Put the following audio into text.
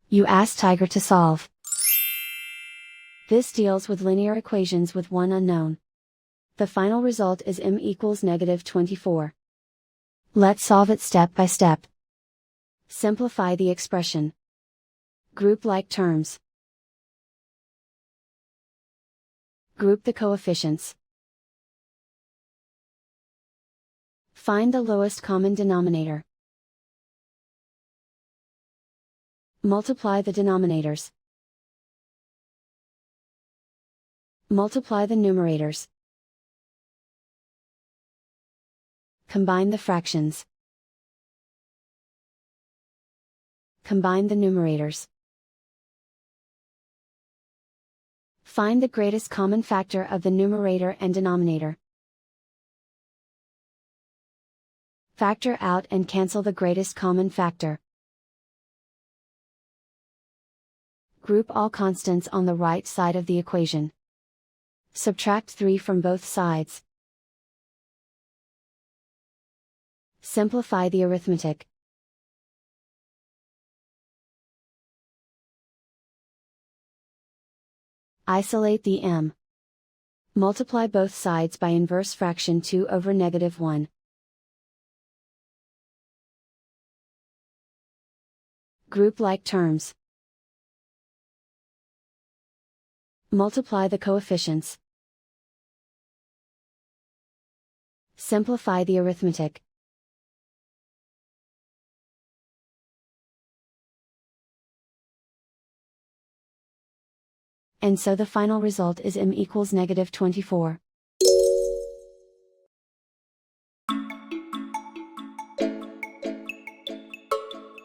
You ask Tiger to solve. This deals with linear equations with one unknown. The final result is m equals -24. Let's solve it step by step. Simplify the expression. Group like terms. Group the coefficients. Find the lowest common denominator. Multiply the denominators. Multiply the numerators. Combine the fractions. Combine the numerators. Find the greatest common factor of the numerator and denominator. Factor out and cancel the greatest common factor. Group all constants on the right side of the equation. Subtract 3 from both sides. Simplify the arithmetic. Isolate the m. Multiply both sides by inverse fraction 2 over -1. Group like terms. Multiply the coefficients. Simplify the arithmetic. And so the final result is m equals -24.